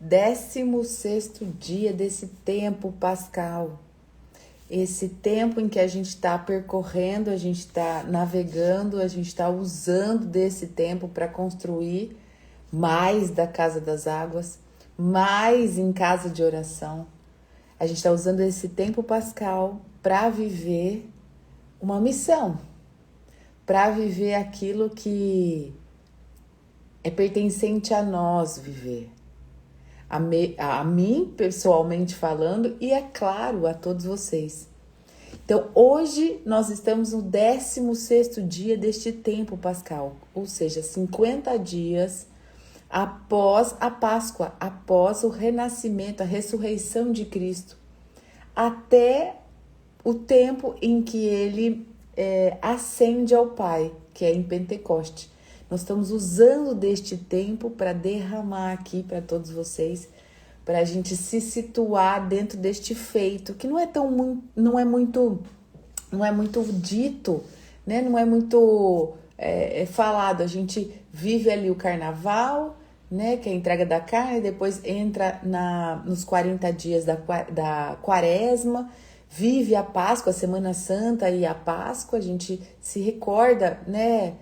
16º dia desse tempo pascal. Esse tempo em que a gente está percorrendo, a gente está navegando, a gente está usando desse tempo para construir mais da Casa das Águas, mais em casa de oração. A gente está usando esse tempo pascal para viver uma missão, para viver aquilo que é pertencente a nós viver. A mim, pessoalmente falando, e é claro, a todos vocês. Então, hoje nós estamos no 16º dia deste tempo pascal, ou seja, 50 dias após a Páscoa, após o renascimento, a ressurreição de Cristo, até o tempo em que ele ascende ao Pai, que é em Pentecoste. Nós estamos usando deste tempo para derramar aqui para todos vocês, para a gente se situar dentro deste feito, que não é muito dito, né? Não é muito falado. A gente vive ali o carnaval, né? Que é a entrega da carne, depois entra nos 40 dias da quaresma, vive a Páscoa, a Semana Santa e a Páscoa, a gente se recorda, né?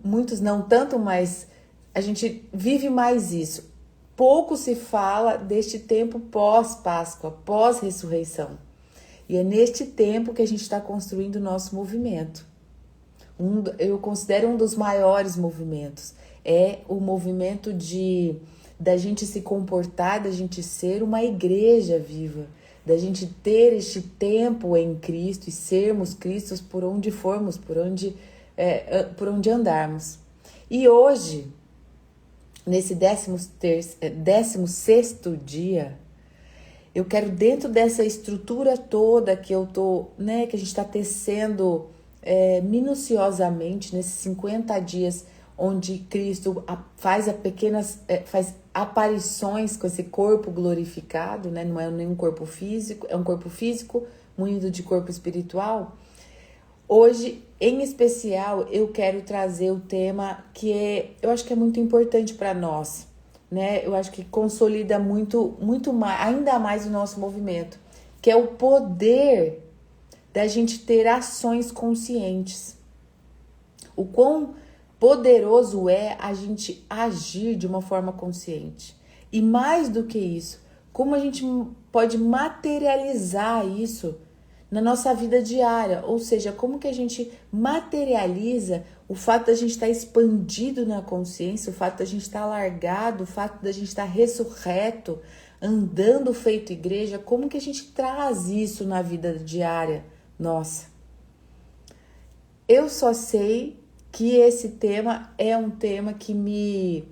Muitos não tanto, mas a gente vive mais isso. Pouco se fala deste tempo pós-Páscoa, pós-ressurreição. E é neste tempo que a gente está construindo o nosso movimento. Eu considero um dos maiores movimentos. É o movimento da gente se comportar, da gente ser uma igreja viva, da gente ter este tempo em Cristo e sermos Cristos por onde formos, por onde andarmos. E hoje, nesse 16º dia, eu quero, dentro dessa estrutura toda que eu tô, né, que a gente está tecendo minuciosamente nesses 50 dias, onde Cristo faz faz aparições com esse corpo glorificado, né? Não é nenhum corpo físico, é um corpo físico munido de corpo espiritual. Hoje, em especial, eu quero trazer o tema eu acho que é muito importante para nós, né? Eu acho que consolida muito mais, ainda mais o nosso movimento, que é o poder da gente ter ações conscientes. O quão poderoso é a gente agir de uma forma consciente. E mais do que isso, como a gente pode materializar isso na nossa vida diária, ou seja, como que a gente materializa o fato da gente estar expandido na consciência, o fato da gente estar alargado, o fato da gente estar ressurreto, andando feito igreja, como que a gente traz isso na vida diária nossa? Eu só sei que esse tema é um tema que me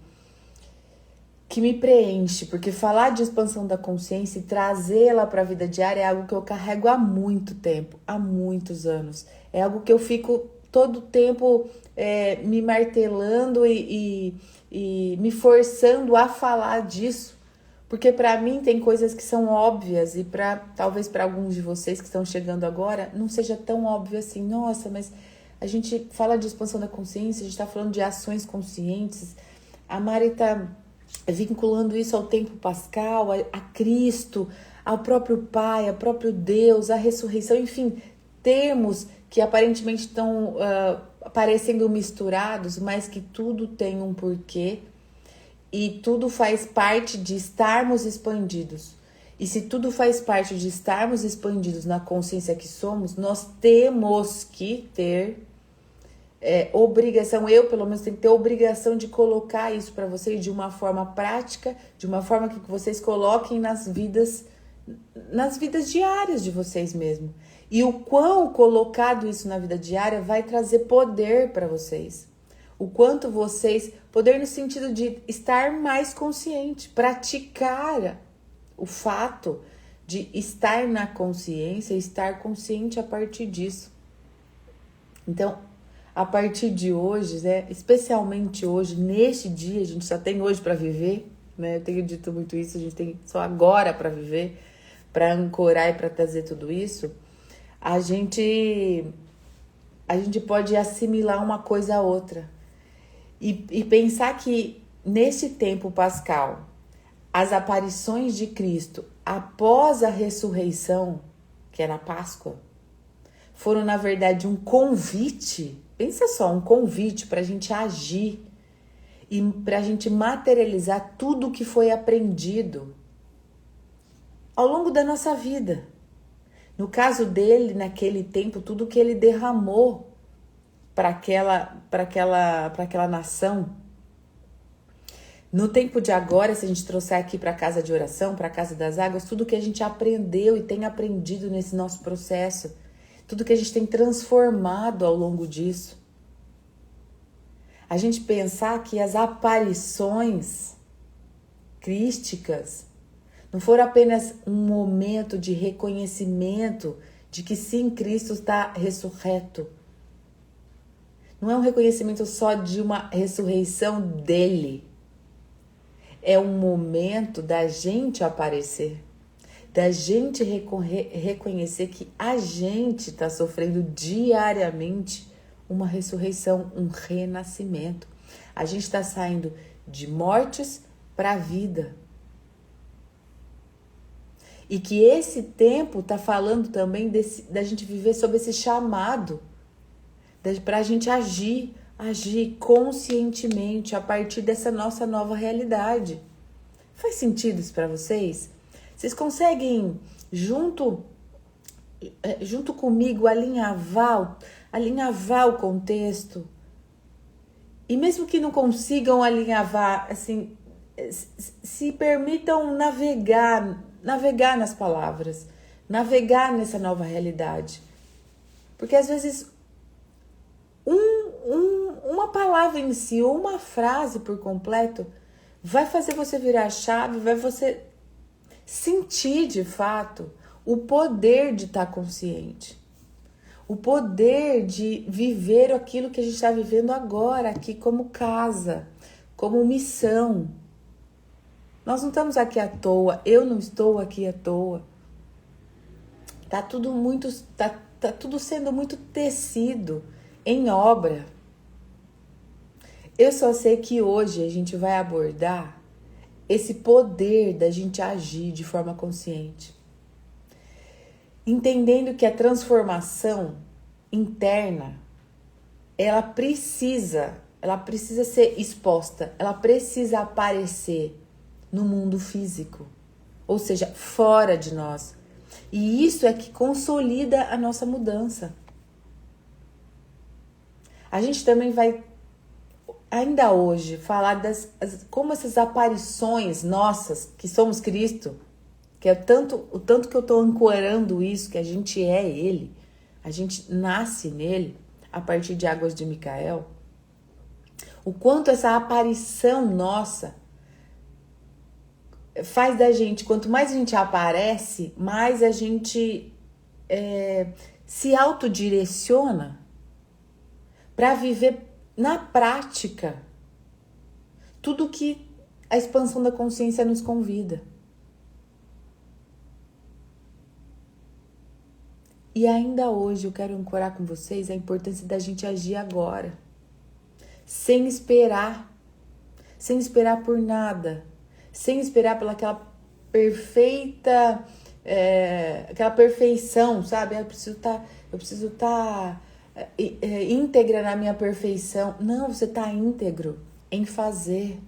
preenche, porque falar de expansão da consciência e trazê-la para a vida diária é algo que eu carrego há muito tempo, há muitos anos. É algo que eu fico todo o tempo me martelando e me forçando a falar disso, porque para mim tem coisas que são óbvias e talvez para alguns de vocês que estão chegando agora não seja tão óbvio assim. Nossa, mas a gente fala de expansão da consciência, a gente está falando de ações conscientes. A Mari está vinculando isso ao tempo pascal, a Cristo, ao próprio Pai, ao próprio Deus, à ressurreição, enfim, termos que aparentemente estão parecendo misturados, mas que tudo tem um porquê e tudo faz parte de estarmos expandidos. E se tudo faz parte de estarmos expandidos na consciência que somos, nós temos que ter obrigação, eu pelo menos tenho que ter obrigação de colocar isso para vocês de uma forma prática, de uma forma que vocês coloquem nas vidas diárias de vocês mesmos. E o quão colocado isso na vida diária vai trazer poder para vocês. O quanto poder no sentido de estar mais consciente, praticar o fato de estar na consciência, estar consciente a partir disso. Então, a partir de hoje, né, especialmente hoje, neste dia, a gente só tem hoje para viver, né? Eu tenho dito muito isso, a gente tem só agora para viver, para ancorar e para trazer tudo isso. A gente pode assimilar uma coisa a outra e pensar que nesse tempo pascal, as aparições de Cristo após a ressurreição, que era a Páscoa, foram, na verdade, um convite, pensa só, um convite para a gente agir e para a gente materializar tudo o que foi aprendido ao longo da nossa vida. No caso dele, naquele tempo, tudo que ele derramou para aquela nação. No tempo de agora, se a gente trouxer aqui para a casa de oração, para a casa das águas, tudo que a gente aprendeu e tem aprendido nesse nosso processo, tudo que a gente tem transformado ao longo disso. A gente pensar que as aparições crísticas não foram apenas um momento de reconhecimento de que sim, Cristo está ressurreto. Não é um reconhecimento só de uma ressurreição dele. É um momento da gente aparecer, da gente reconhecer que a gente está sofrendo diariamente uma ressurreição, um renascimento. A gente está saindo de mortes para a vida. E que esse tempo está falando também da gente viver sob esse chamado, para a gente agir conscientemente a partir dessa nossa nova realidade. Faz sentido isso para vocês? Vocês conseguem, junto comigo, alinhavar o contexto? E mesmo que não consigam alinhavar, assim, se permitam navegar nas palavras, navegar nessa nova realidade. Porque às vezes uma palavra em si, ou uma frase por completo, vai fazer você virar a chave, vai você sentir de fato o poder de estar consciente. O poder de viver aquilo que a gente está vivendo agora, aqui como casa, como missão. Nós não estamos aqui à toa, eu não estou aqui à toa. Tá tudo sendo muito tecido em obra. Eu só sei que hoje a gente vai abordar esse poder da gente agir de forma consciente. Entendendo que a transformação interna, ela precisa ser exposta, ela precisa aparecer no mundo físico, ou seja, fora de nós. E isso é que consolida a nossa mudança. A gente também vai, ainda hoje, falar como essas aparições nossas, que somos Cristo, que é o tanto que eu estou ancorando isso, que a gente é Ele, a gente nasce nele, a partir de águas de Micael, o quanto essa aparição nossa faz da gente, quanto mais a gente aparece, mais a gente se autodireciona para viver na prática tudo que a expansão da consciência nos convida. E ainda hoje eu quero ancorar com vocês a importância da gente agir agora, sem esperar por nada, sem esperar pela aquela perfeição, sabe? Eu preciso estar íntegra na minha perfeição. Não, você está íntegro em fazer.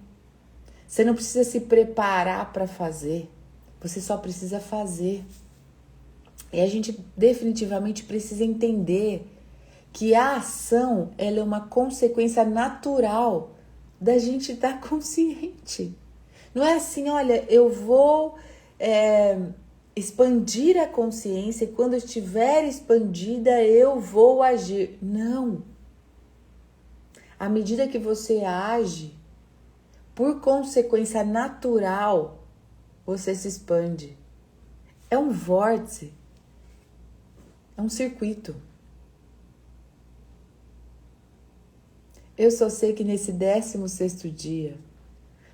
Você não precisa se preparar para fazer, você só precisa fazer. E a gente definitivamente precisa entender que a ação, ela é uma consequência natural da gente estar consciente. Não é assim, olha, eu vou expandir a consciência e quando estiver expandida eu vou agir. Não. À medida que você age, por consequência natural, você se expande. É um vórtice. É um circuito. Eu só sei que nesse 16º dia,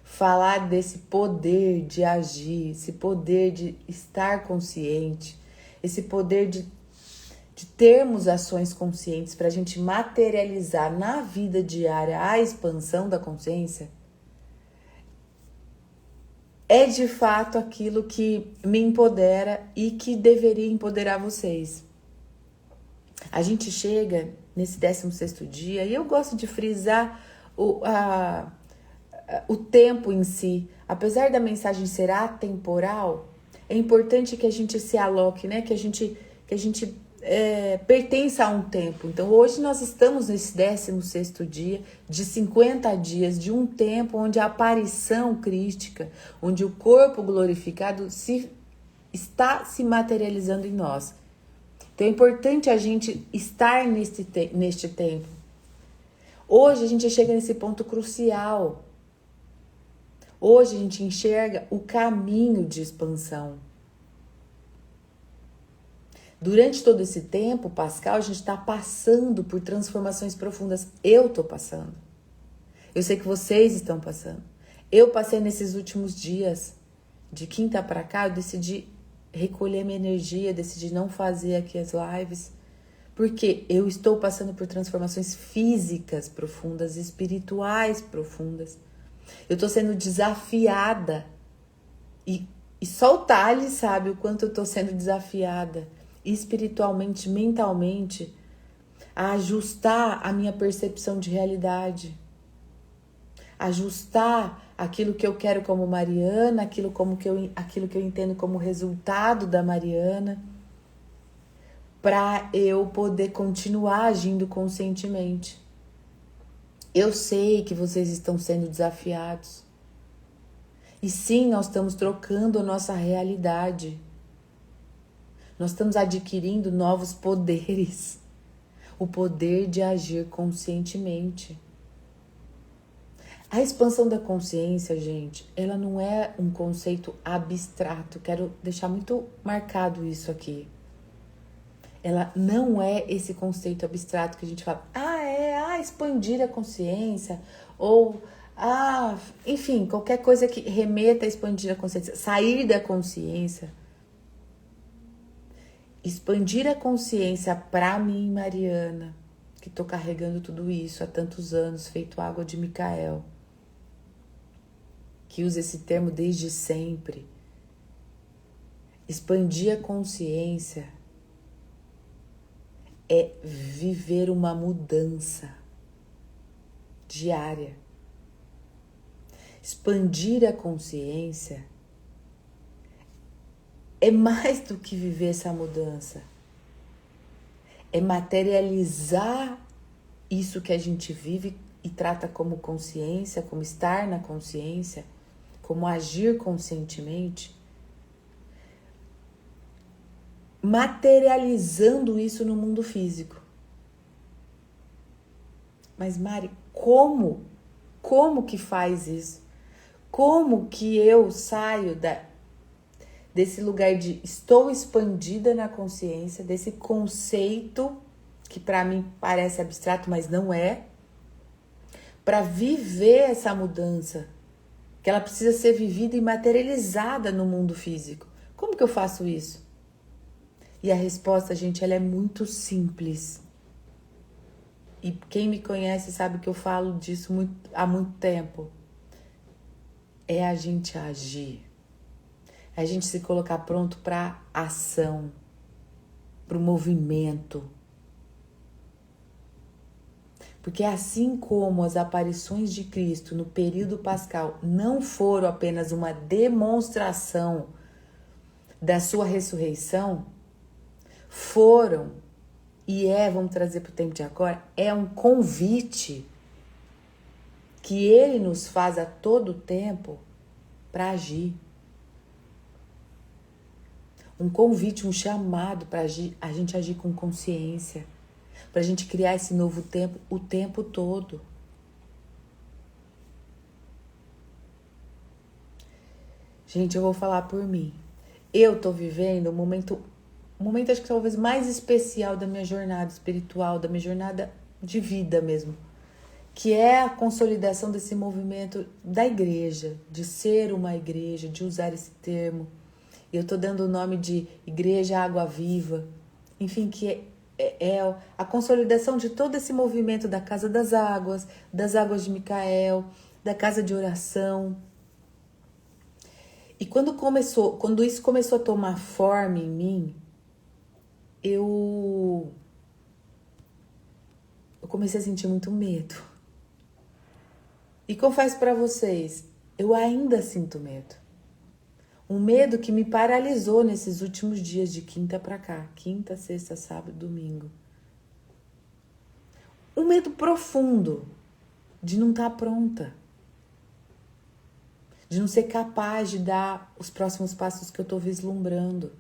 falar desse poder de agir, esse poder de estar consciente, esse poder de termos ações conscientes para a gente materializar na vida diária a expansão da consciência, é de fato aquilo que me empodera e que deveria empoderar vocês. A gente chega nesse 16º dia e eu gosto de frisar o tempo em si. Apesar da mensagem ser atemporal, é importante que a gente se aloque, né? Que a gente pertença a um tempo. Então, hoje nós estamos nesse 16º dia de 50 dias, de um tempo onde a aparição crística, onde o corpo glorificado está se materializando em nós. Então, é importante a gente estar neste tempo. Hoje a gente chega nesse ponto crucial. Hoje a gente enxerga o caminho de expansão. Durante todo esse tempo, Pascal, a gente está passando por transformações profundas. Eu estou passando. Eu sei que vocês estão passando. Eu passei nesses últimos dias. De quinta para cá, eu decidi recolher minha energia, decidi não fazer aqui as lives. Porque eu estou passando por transformações físicas profundas, espirituais profundas. Eu estou sendo desafiada. E só o Thales sabe o quanto eu estou sendo desafiada. Espiritualmente, mentalmente, a ajustar a minha percepção de realidade, ajustar aquilo que eu quero como Mariana, aquilo que eu entendo como resultado da Mariana, para eu poder continuar agindo conscientemente. Eu sei que vocês estão sendo desafiados. E sim, nós estamos trocando a nossa realidade. Nós estamos adquirindo novos poderes. O poder de agir conscientemente. A expansão da consciência, gente, ela não é um conceito abstrato. Quero deixar muito marcado isso aqui. Ela não é esse conceito abstrato que a gente fala, expandir a consciência, ou, enfim, qualquer coisa que remeta a expandir a consciência, sair da consciência. Expandir a consciência para mim, Mariana, que estou carregando tudo isso há tantos anos, feito água de Micael, que usa esse termo desde sempre. Expandir a consciência é viver uma mudança diária. Expandir a consciência é mais do que viver essa mudança. É materializar isso que a gente vive e trata como consciência, como estar na consciência, como agir conscientemente, materializando isso no mundo físico. Mas Mari, como? Como que faz isso? Como que eu saio desse lugar de estou expandida na consciência, desse conceito que para mim parece abstrato, mas não é, para viver essa mudança, que ela precisa ser vivida e materializada no mundo físico? Como que eu faço isso? E a resposta, gente, ela é muito simples. E quem me conhece sabe que eu falo disso há muito tempo. É a gente agir. É a gente se colocar pronto para ação, para o movimento. Porque assim como as aparições de Cristo no período pascal não foram apenas uma demonstração da sua ressurreição, foram, vamos trazer para o tempo de agora, é um convite que ele nos faz a todo tempo para agir. Um convite, um chamado para a gente agir com consciência, para a gente criar esse novo tempo o tempo todo. Gente, eu vou falar por mim. Eu tô vivendo um momento acho que talvez mais especial da minha jornada espiritual, da minha jornada de vida mesmo, que é a consolidação desse movimento da igreja, de ser uma igreja, de usar esse termo. Eu tô dando o nome de Igreja Água Viva, enfim, que é a consolidação de todo esse movimento da Casa das Águas de Micael, da Casa de Oração. quando isso começou a tomar forma em mim, eu comecei a sentir muito medo. E confesso para vocês, eu ainda sinto medo. Um medo que me paralisou nesses últimos dias de quinta para cá. Quinta, sexta, sábado, domingo. Um medo profundo de não estar pronta. De não ser capaz de dar os próximos passos que eu estou vislumbrando.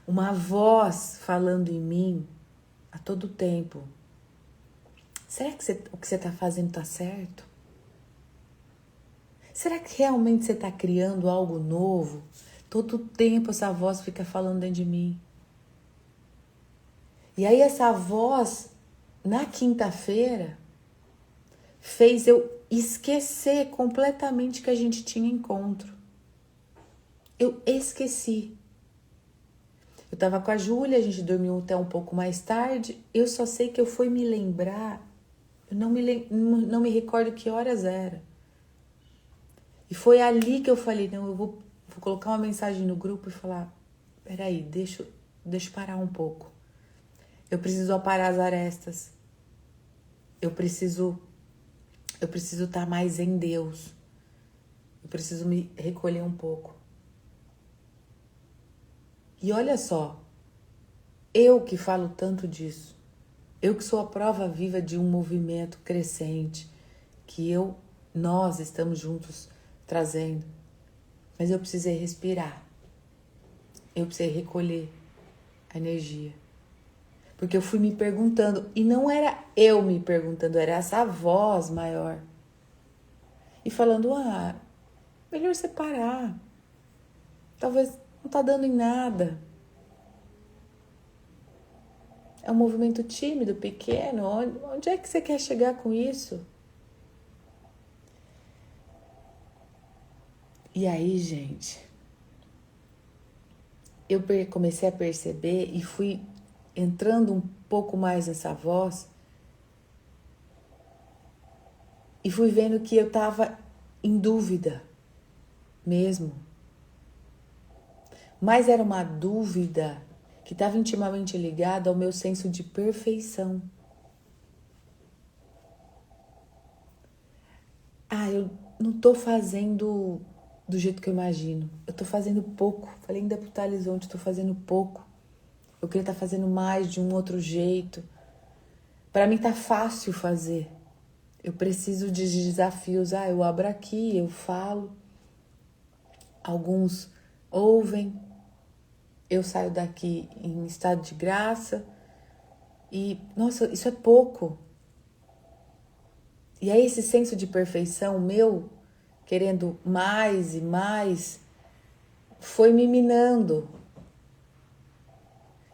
Uma voz falando em mim a todo tempo. Será que o que você está fazendo está certo? Será que realmente você está criando algo novo? Todo tempo essa voz fica falando dentro de mim. E aí essa voz, na quinta-feira, fez eu esquecer completamente que a gente tinha encontro. Eu esqueci. Eu estava com a Júlia, a gente dormiu até um pouco mais tarde. Eu só sei que eu fui me lembrar, eu não me recordo que horas era. E foi ali que eu falei, não, eu vou colocar uma mensagem no grupo e falar, peraí, deixa eu parar um pouco. Eu preciso aparar as arestas. Eu preciso estar mais em Deus. Eu preciso me recolher um pouco. E olha só, eu que falo tanto disso, eu que sou a prova viva de um movimento crescente, que nós estamos juntos trazendo, mas eu precisei respirar, eu precisei recolher a energia, porque eu fui me perguntando, e não era eu me perguntando, era essa voz maior, e falando, melhor separar, talvez não tá dando em nada. É um movimento tímido, pequeno. Onde é que você quer chegar com isso? E aí, gente, eu comecei a perceber e fui entrando um pouco mais nessa voz e fui vendo que eu tava em dúvida mesmo. Mas era uma dúvida que estava intimamente ligada ao meu senso de perfeição. Eu não tô fazendo do jeito que eu imagino. Eu tô fazendo pouco. Falei ainda pro Talisonte, tô fazendo pouco. Eu queria estar fazendo mais de um outro jeito. Para mim tá fácil fazer. Eu preciso de desafios. Eu abro aqui, eu falo. Alguns ouvem. Eu saio daqui em estado de graça. E, nossa, isso é pouco. E aí esse senso de perfeição meu, querendo mais e mais, foi me minando.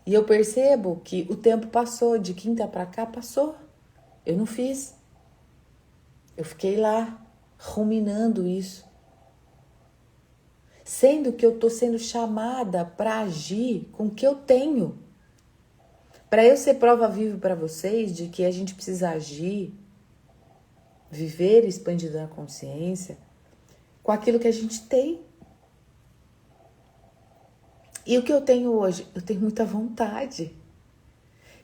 E eu percebo que o tempo passou, de quinta para cá passou. Eu não fiz. Eu fiquei lá, ruminando isso. Sendo que eu tô sendo chamada para agir com o que eu tenho. Para eu ser prova viva para vocês de que a gente precisa agir, viver expandindo a consciência com aquilo que a gente tem. E o que eu tenho hoje? Eu tenho muita vontade.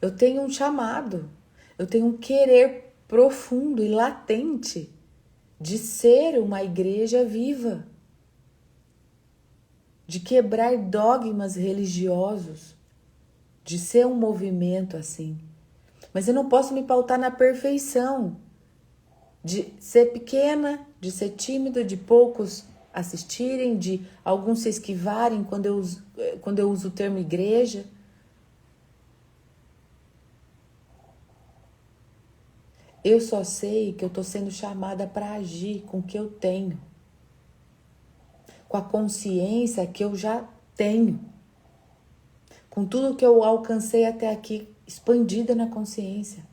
Eu tenho um chamado. Eu tenho um querer profundo e latente de ser uma igreja viva. De quebrar dogmas religiosos. De ser um movimento assim. Mas eu não posso me pautar na perfeição. De ser pequena, de ser tímido, de poucos assistirem, de alguns se esquivarem quando eu uso o termo igreja. Eu só sei que eu estou sendo chamada para agir com o que eu tenho. Com a consciência que eu já tenho. Com tudo que eu alcancei até aqui, expandida na consciência.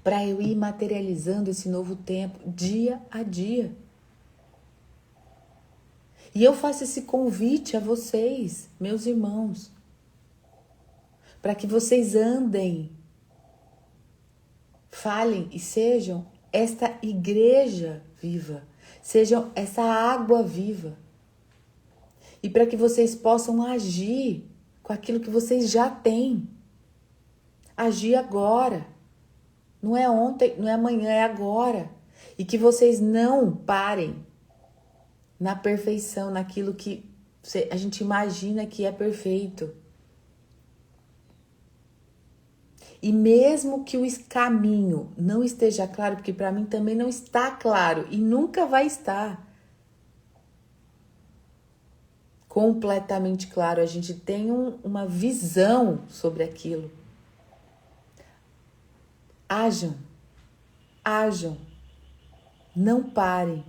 Para eu ir materializando esse novo tempo, dia a dia. E eu faço esse convite a vocês, meus irmãos, para que vocês andem, falem e sejam esta igreja viva. sejam essa água viva. E para que vocês possam agir com aquilo que vocês já têm. Agir agora. Não é ontem, não é amanhã, é agora. E que vocês não parem na perfeição, naquilo que a gente imagina que é perfeito. E mesmo que o caminho não esteja claro, porque para mim também não está claro e nunca vai estar completamente claro, a gente tem uma visão sobre aquilo. Ajam, não parem.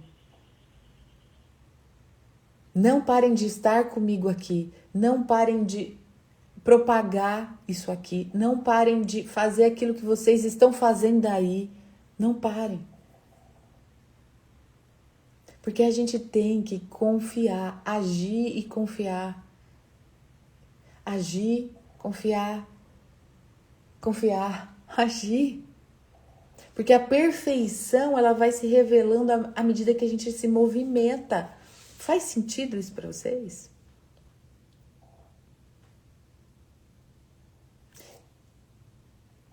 Não parem de estar comigo aqui, não parem de propagar isso aqui, não parem de fazer aquilo que vocês estão fazendo aí, não parem. Porque a gente tem que confiar, agir e confiar. Agir, confiar, agir. Porque a perfeição, ela vai se revelando à medida que a gente se movimenta. Faz sentido isso para vocês?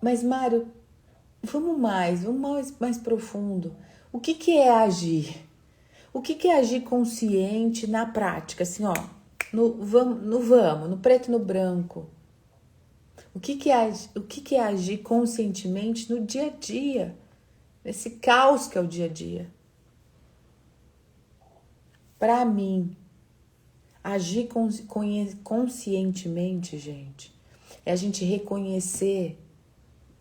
Mas, Mário, vamos mais profundo. O que é agir? O que é agir consciente na prática? Assim, ó, no preto e no branco. O que é agir conscientemente no dia a dia? Nesse caos que é o dia a dia. Para mim, agir conscientemente, gente, é a gente reconhecer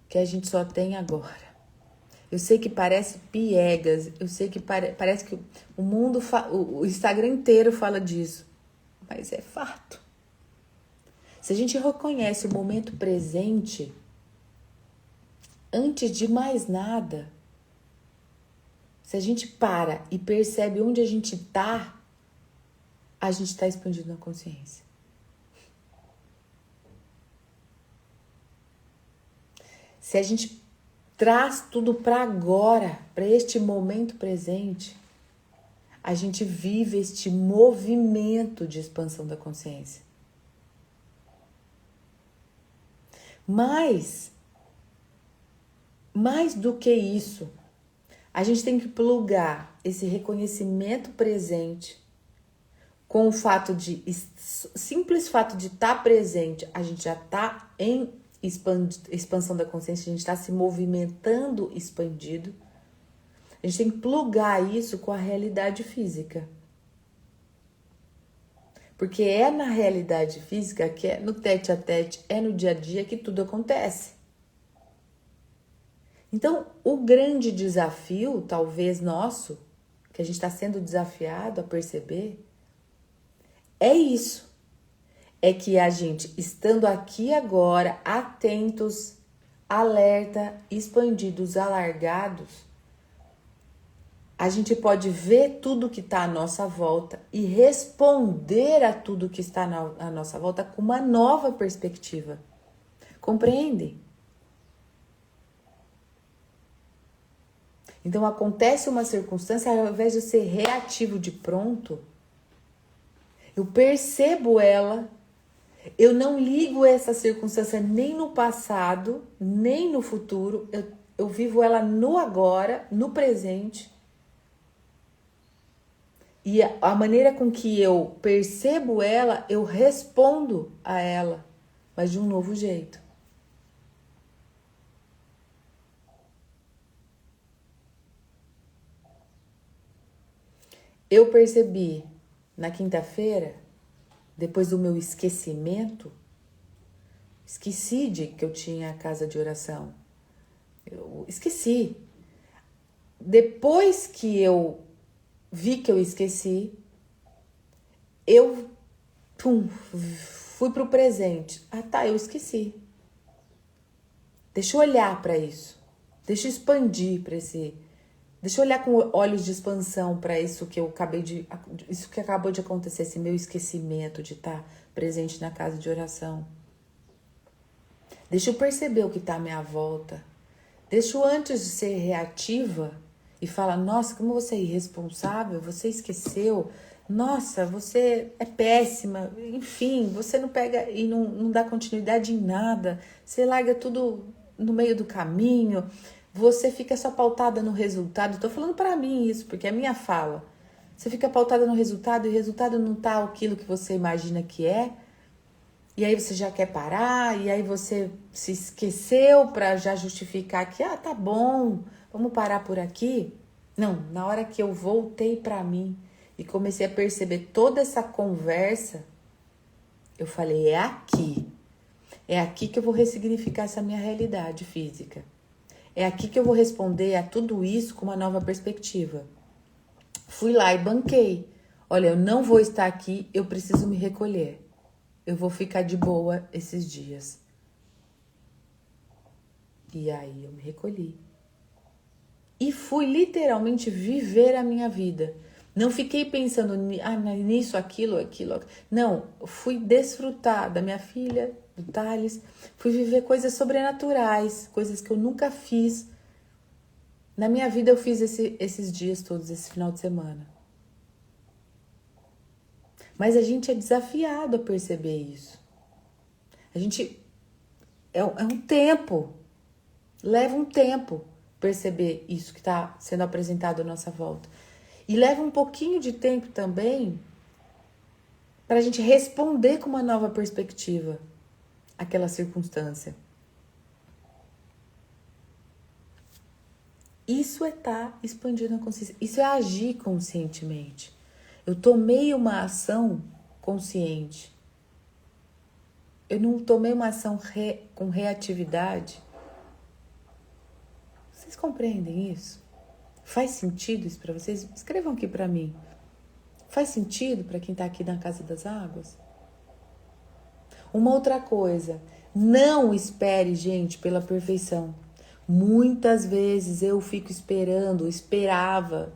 que a gente só tem agora. Eu sei que parece piegas, eu sei que parece que o mundo, o Instagram inteiro fala disso, mas é fato. Se a gente reconhece o momento presente, antes de mais nada, se a gente para e percebe onde a gente está expandindo a consciência. Se a gente traz tudo para agora, para este momento presente, a gente vive este movimento de expansão da consciência. Mas, mais do que isso, a gente tem que plugar esse reconhecimento presente com o fato de, simples fato de estar presente, a gente já está em expansão da consciência, a gente está se movimentando expandido. A gente tem que plugar isso com a realidade física. Porque é na realidade física, que é no tete a tete, é no dia a dia que tudo acontece. Então, o grande desafio, talvez nosso, que a gente está sendo desafiado a perceber, é isso. É que a gente, estando aqui agora, atentos, alerta, expandidos, alargados, a gente pode ver tudo que está à nossa volta e responder a tudo que está à nossa volta com uma nova perspectiva. Compreendem? Então, acontece uma circunstância, ao invés de ser reativo de pronto, eu percebo ela, eu não ligo essa circunstância nem no passado, nem no futuro, eu vivo ela no agora, no presente. E a maneira com que eu percebo ela, eu respondo a ela, mas de um novo jeito. Eu percebi na quinta-feira, depois do meu esquecimento, esqueci de que eu tinha a casa de oração. Eu esqueci. Depois que eu vi que eu esqueci, eu fui pro presente. Ah, tá, eu esqueci. Deixa eu olhar para isso. Deixa eu expandir para esse. Deixa eu olhar com olhos de expansão para isso que isso que acabou de acontecer, esse meu esquecimento de estar presente na casa de oração. Deixa eu perceber o que está à minha volta. Deixa eu, antes de ser reativa, e fala, nossa, como você é irresponsável, você esqueceu, nossa, você é péssima, enfim, você não pega e não dá continuidade em nada, você larga tudo no meio do caminho, você fica só pautada no resultado. Tô falando pra mim isso, porque é minha fala. Você fica pautada no resultado e o resultado não tá aquilo que você imagina que é. E aí você já quer parar, e aí você se esqueceu pra já justificar que, tá bom, vamos parar por aqui. Não, na hora que eu voltei pra mim e comecei a perceber toda essa conversa, eu falei, é aqui. É aqui que eu vou ressignificar essa minha realidade física. É aqui que eu vou responder a tudo isso com uma nova perspectiva. Fui lá e banquei. Olha, eu não vou estar aqui, eu preciso me recolher. Eu vou ficar de boa esses dias. E aí eu me recolhi. E fui literalmente viver a minha vida. Não fiquei pensando nisso, aquilo. Não, fui desfrutar da minha filha, do Thales. Fui viver coisas sobrenaturais, coisas que eu nunca fiz. Na minha vida eu fiz esses dias todos, esse final de semana. Mas a gente é desafiado a perceber isso. A gente... É um tempo. Leva um tempo perceber isso que está sendo apresentado à nossa volta. E leva um pouquinho de tempo também para a gente responder com uma nova perspectiva àquela circunstância. Isso é estar expandindo a consciência. Isso é agir conscientemente. Eu tomei uma ação consciente. Eu não tomei uma ação com reatividade. Vocês compreendem isso? Faz sentido isso para vocês? Escrevam aqui para mim. Faz sentido para quem está aqui na Casa das Águas? Uma outra coisa, não espere, gente, pela perfeição. Muitas vezes eu fico esperava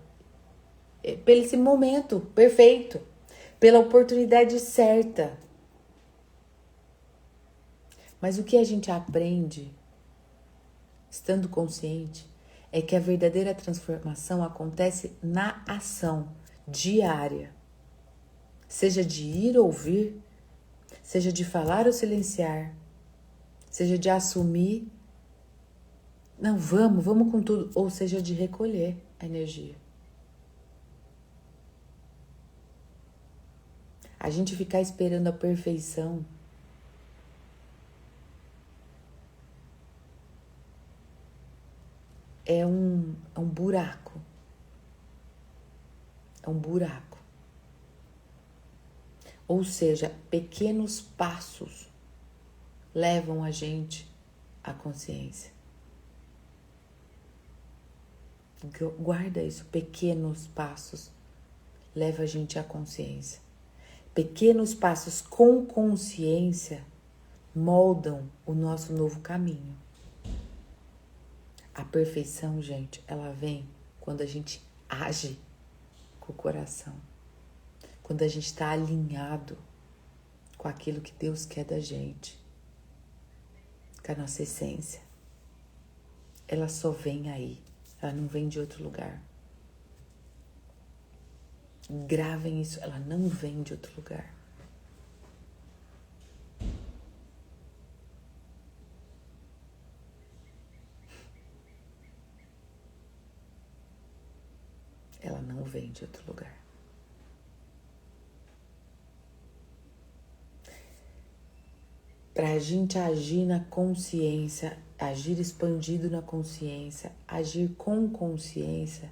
pelo esse momento perfeito, pela oportunidade certa. Mas o que a gente aprende, estando consciente, é que a verdadeira transformação acontece na ação diária. Seja de ir ou vir, seja de falar ou silenciar, seja de assumir, não, vamos com tudo, ou seja de recolher a energia. A gente ficar esperando a perfeição é um buraco. É um buraco. Ou seja, pequenos passos levam a gente à consciência. Guarda isso, pequenos passos levam a gente à consciência. Pequenos passos com consciência moldam o nosso novo caminho. A perfeição, gente, ela vem quando a gente age com o coração. Quando a gente está alinhado com aquilo que Deus quer da gente, com a nossa essência. Ela só vem aí, ela não vem de outro lugar. Gravem isso, ela não vem de outro lugar. Ela não vem de outro lugar. Para a gente agir na consciência, agir expandido na consciência, agir com consciência,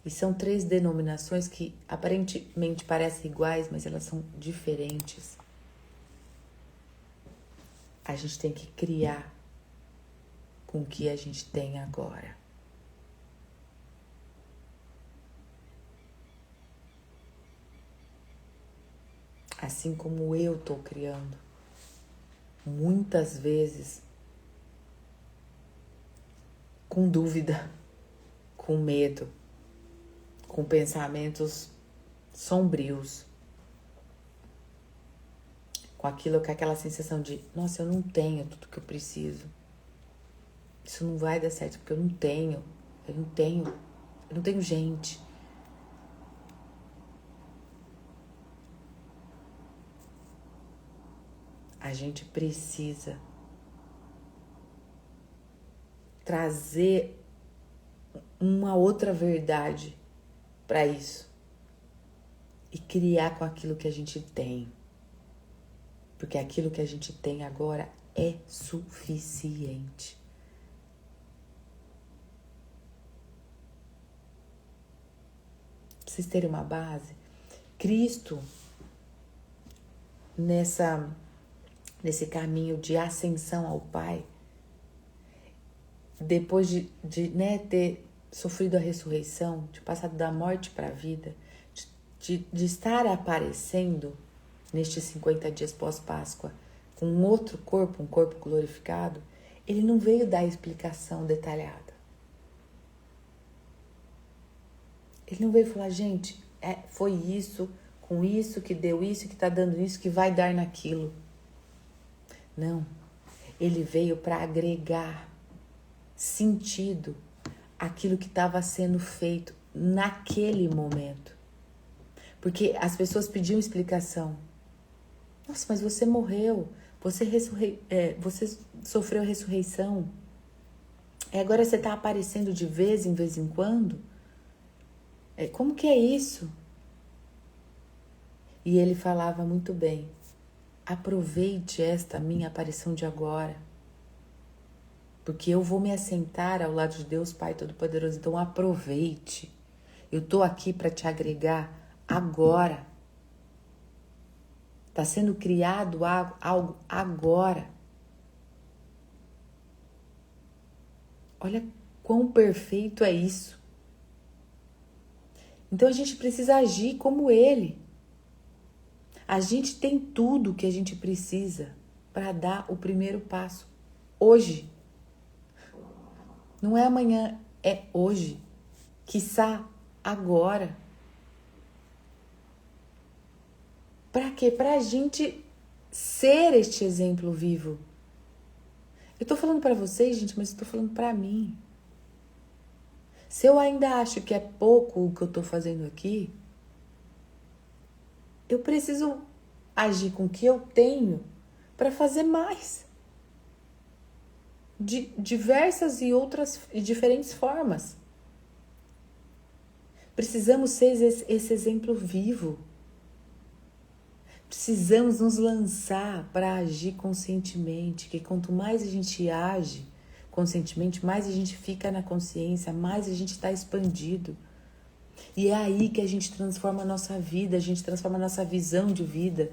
e são 3 denominações que aparentemente parecem iguais, mas elas são diferentes. A gente tem que criar com o que a gente tem agora. Assim como eu tô criando. Muitas vezes com dúvida, com medo, com pensamentos sombrios, com aquela sensação de, nossa, eu não tenho tudo que eu preciso. Isso não vai dar certo porque eu não tenho. eu não tenho gente. A gente precisa trazer uma outra verdade para isso e criar com aquilo que a gente tem. Porque aquilo que a gente tem agora é suficiente. Pra vocês terem uma base, Cristo, nesse caminho de ascensão ao Pai, depois de ter sofrido a ressurreição, de passar da morte para a vida, de estar aparecendo nestes 50 dias pós-Páscoa com um outro corpo, um corpo glorificado, ele não veio dar explicação detalhada. Ele não veio falar, gente, foi isso, com isso, que deu isso, que está dando isso, que vai dar naquilo. Não. Ele veio para agregar sentido àquilo que estava sendo feito naquele momento. Porque as pessoas pediam explicação. Nossa, mas você morreu, você sofreu a ressurreição. E agora você está aparecendo de vez em quando? Como que é isso? E ele falava muito bem, aproveite esta minha aparição de agora, porque eu vou me assentar ao lado de Deus Pai Todo-Poderoso, então aproveite. Eu estou aqui para te agregar agora. Está sendo criado algo agora. Olha quão perfeito é isso. Então a gente precisa agir como ele. A gente tem tudo que a gente precisa para dar o primeiro passo. Hoje. Não é amanhã, é hoje. Quiçá agora. Para quê? Para a gente ser este exemplo vivo. Eu tô falando para vocês, gente, mas eu tô falando para mim. Se eu ainda acho que é pouco o que eu tô fazendo aqui, eu preciso agir com o que eu tenho para fazer mais. De diversas e outras e diferentes formas. Precisamos ser esse exemplo vivo. Precisamos nos lançar para agir conscientemente, que quanto mais a gente age conscientemente, mais a gente fica na consciência, mais a gente está expandido. E é aí que a gente transforma a nossa vida, a gente transforma a nossa visão de vida.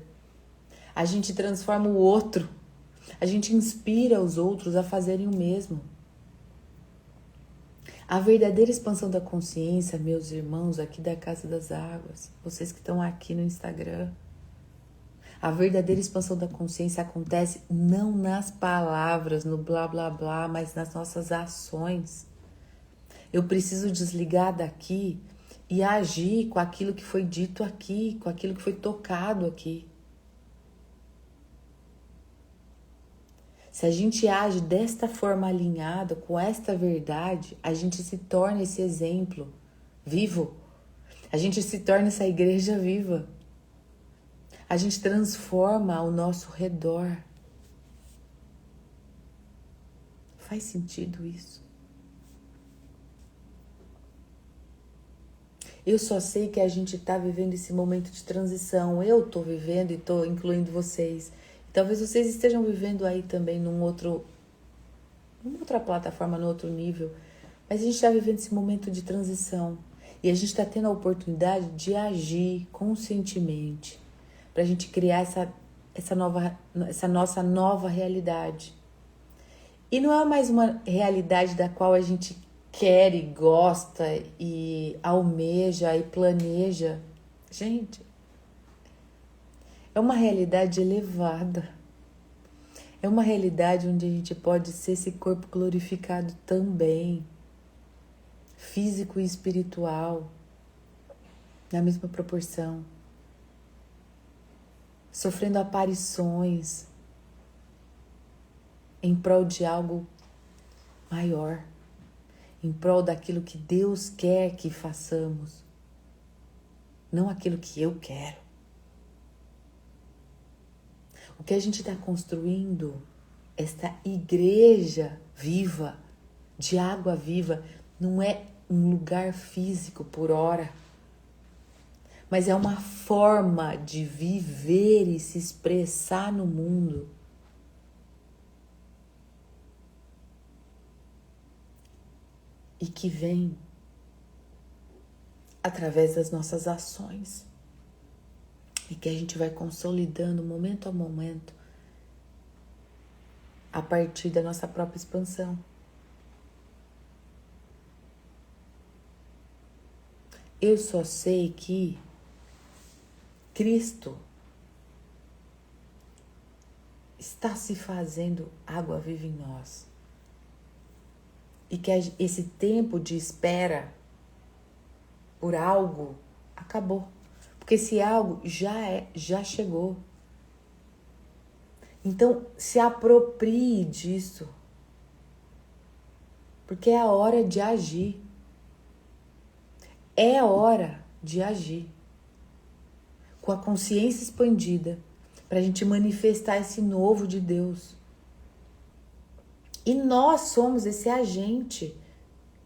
A gente transforma o outro. A gente inspira os outros a fazerem o mesmo. A verdadeira expansão da consciência, meus irmãos aqui da Casa das Águas, vocês que estão aqui no Instagram, a verdadeira expansão da consciência acontece não nas palavras, no blá blá blá, mas nas nossas ações. Eu preciso desligar daqui e agir com aquilo que foi dito aqui, com aquilo que foi tocado aqui. Se a gente age desta forma alinhada, com esta verdade, a gente se torna esse exemplo vivo. A gente se torna essa igreja viva. A gente transforma ao nosso redor. Faz sentido isso? Eu só sei que a gente está vivendo esse momento de transição. Eu estou vivendo e estou incluindo vocês. Talvez vocês estejam vivendo aí também numa outra plataforma, num outro nível. Mas a gente está vivendo esse momento de transição. E a gente está tendo a oportunidade de agir conscientemente. Para a gente criar essa nossa nova realidade. E não é mais uma realidade da qual a gente quer e gosta e almeja e planeja. Gente, é uma realidade elevada. É uma realidade onde a gente pode ser esse corpo glorificado também. Físico e espiritual. Na mesma proporção. Sofrendo aparições em prol de algo maior, em prol daquilo que Deus quer que façamos, não aquilo que eu quero. O que a gente está construindo, esta igreja viva, de água viva, não é um lugar físico por hora, mas é uma forma de viver e se expressar no mundo. E que vem através das nossas ações. E que a gente vai consolidando momento a momento a partir da nossa própria expansão. Eu só sei que Cristo está se fazendo água viva em nós. E que esse tempo de espera por algo acabou. Porque esse algo já chegou. Então, se aproprie disso. Porque é a hora de agir. É a hora de agir. Com a consciência expandida. Para a gente manifestar esse novo de Deus. E nós somos esse agente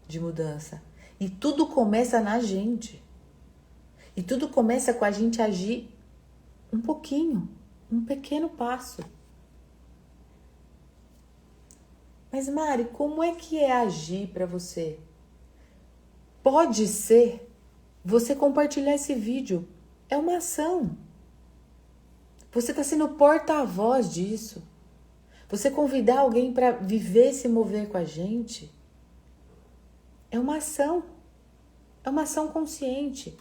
de mudança. E tudo começa na gente. E tudo começa com a gente agir um pouquinho, um pequeno passo. Mas Mari, como é que é agir para você? Pode ser você compartilhar esse vídeo. É uma ação. Você está sendo porta-voz disso. Você convidar alguém para viver e se mover com a gente é uma ação. É uma ação consciente.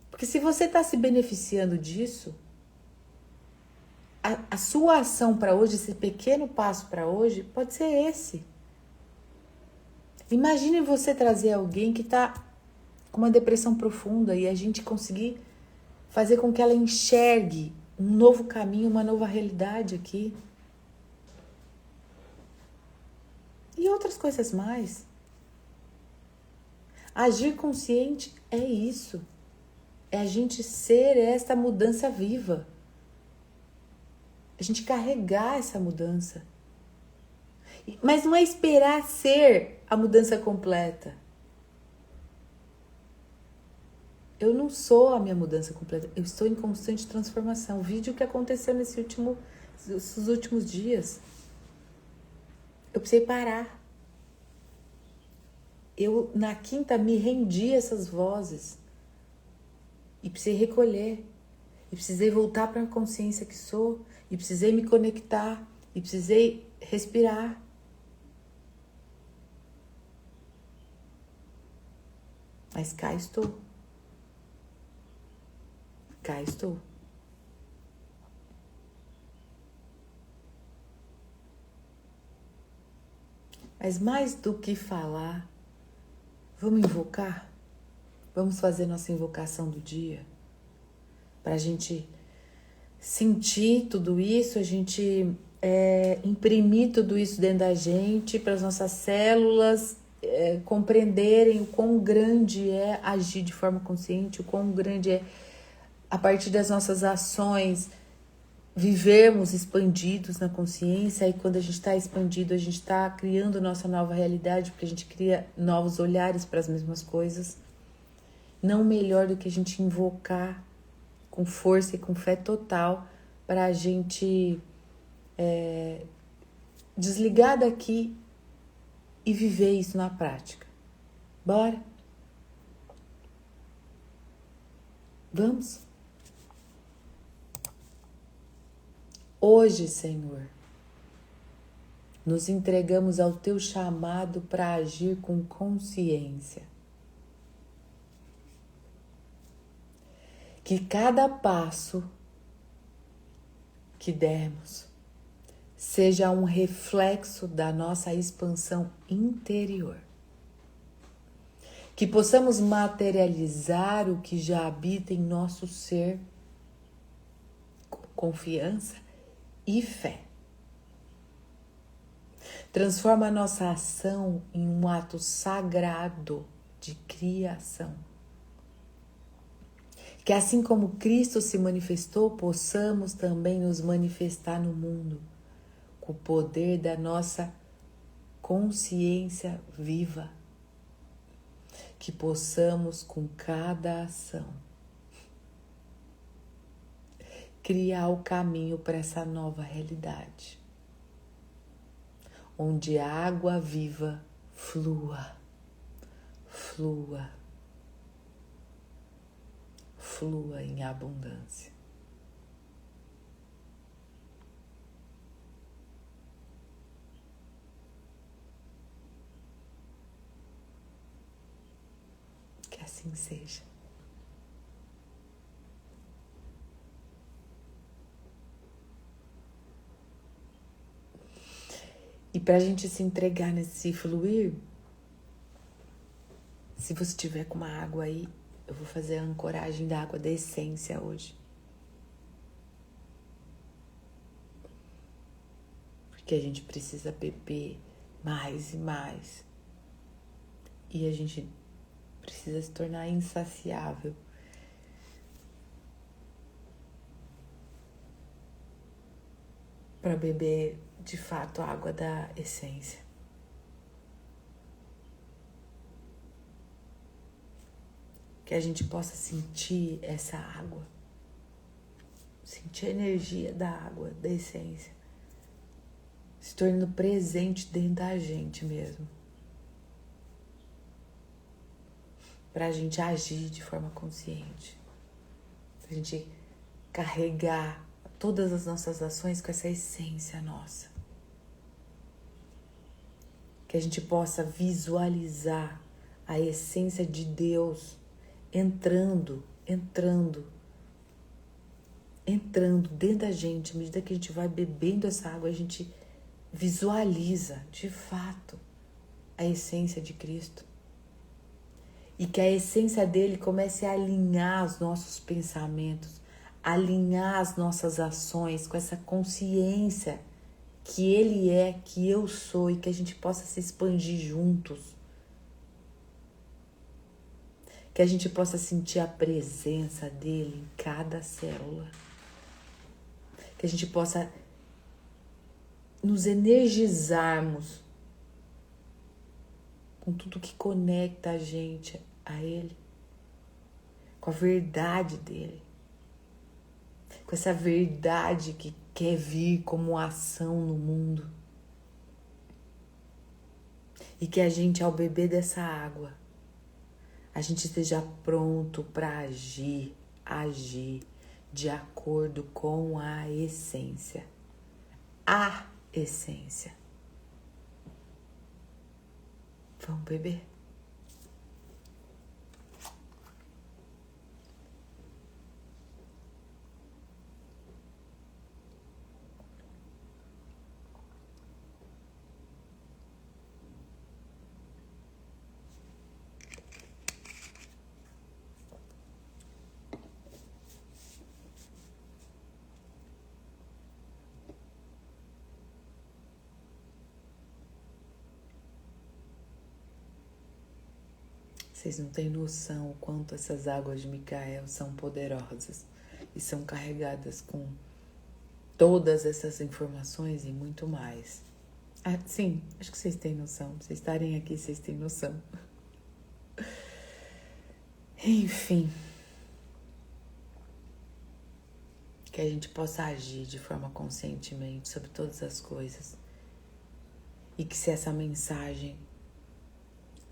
Porque se você está se beneficiando disso, a sua ação para hoje, esse pequeno passo para hoje, pode ser esse. Imagine você trazer alguém que está com uma depressão profunda e a gente conseguir fazer com que ela enxergue um novo caminho, uma nova realidade aqui. E outras coisas mais. Agir consciente é isso. É a gente ser esta mudança viva. A gente carregar essa mudança. Mas não é esperar ser a mudança completa. Eu não sou a minha mudança completa. Eu estou em constante transformação. O vídeo que aconteceu nesses últimos dias. Eu precisei parar. Eu, na quinta, me rendi a essas vozes. E precisei recolher. E precisei voltar para a consciência que sou. E precisei me conectar. E precisei respirar. Mas cá estou. Cá estou. Mas mais do que falar, vamos invocar? Vamos fazer nossa invocação do dia? Para a gente sentir tudo isso, a gente imprimir tudo isso dentro da gente, para as nossas células compreenderem o quão grande é agir de forma consciente, o quão grande é, a partir das nossas ações, vivermos expandidos na consciência. E quando a gente está expandido, a gente está criando nossa nova realidade, porque a gente cria novos olhares para as mesmas coisas. Não melhor do que a gente invocar com força e com fé total para a gente desligar daqui e viver isso na prática. Bora? Vamos? Hoje, Senhor, nos entregamos ao Teu chamado para agir com consciência. Que cada passo que dermos seja um reflexo da nossa expansão interior. Que possamos materializar o que já habita em nosso ser com confiança e fé. Transforma a nossa ação em um ato sagrado de criação. Que assim como Cristo se manifestou, possamos também nos manifestar no mundo com o poder da nossa consciência viva. Que possamos, com cada ação, criar o caminho para essa nova realidade, onde a água viva flua, flua, flua em abundância. Que assim seja. E para a gente se entregar nesse fluir, se você tiver com uma água aí, eu vou fazer a ancoragem da água da essência hoje. Porque a gente precisa beber mais e mais. E a gente precisa se tornar insaciável. Para beber de fato a água da essência. Que a gente possa sentir essa água, sentir a energia da água, da essência, se tornando presente dentro da gente mesmo. Para a gente agir de forma consciente, para a gente carregar todas as nossas ações com essa essência nossa. Que a gente possa visualizar a essência de Deus entrando dentro da gente. À medida que a gente vai bebendo essa água, a gente visualiza de fato a essência de Cristo. E que a essência dele comece a alinhar os nossos pensamentos, alinhar as nossas ações com essa consciência que ele é, que eu sou, e que a gente possa se expandir juntos. Que a gente possa sentir a presença dele em cada célula. Que a gente possa nos energizarmos com tudo que conecta a gente a ele, com a verdade dele, com essa verdade que quer vir como ação no mundo. E que a gente, ao beber dessa água, a gente esteja pronto para agir de acordo com a essência. A essência. Vamos beber? Vocês não têm noção o quanto essas águas de Micael são poderosas e são carregadas com todas essas informações e muito mais. Ah, sim, acho que vocês têm noção. Vocês estarem aqui, vocês têm noção. Enfim, que a gente possa agir de forma conscientemente sobre todas as coisas. E que se essa mensagem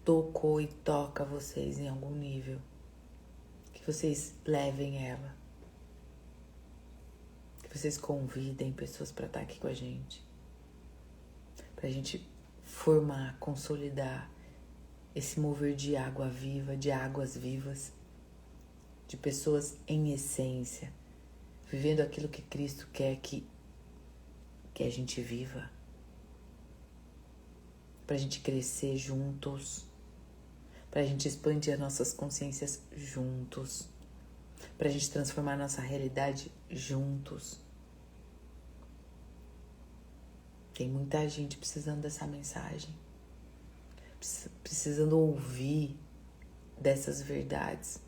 tocou e toca vocês em algum nível, que vocês levem ela, que vocês convidem pessoas para estar aqui com a gente, para a gente formar, consolidar esse mover de água viva, de águas vivas, de pessoas em essência, vivendo aquilo que Cristo quer que a gente viva, para a gente crescer juntos, para a gente expandir as nossas consciências juntos, para a gente transformar a nossa realidade juntos. Tem muita gente precisando dessa mensagem, precisando ouvir dessas verdades,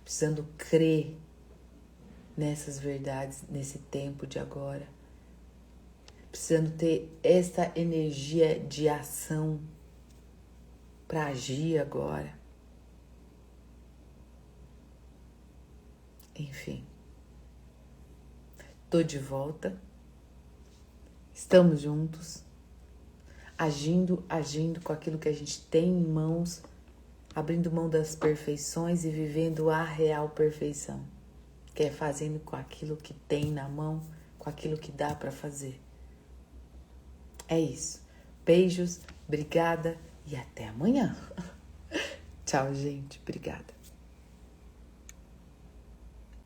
precisando crer nessas verdades nesse tempo de agora, precisando ter essa energia de ação para agir agora. Enfim, tô de volta, estamos juntos, agindo com aquilo que a gente tem em mãos, abrindo mão das perfeições e vivendo a real perfeição, que é fazendo com aquilo que tem na mão, com aquilo que dá para fazer. É isso. Beijos, obrigada e até amanhã. Tchau, gente. Obrigada.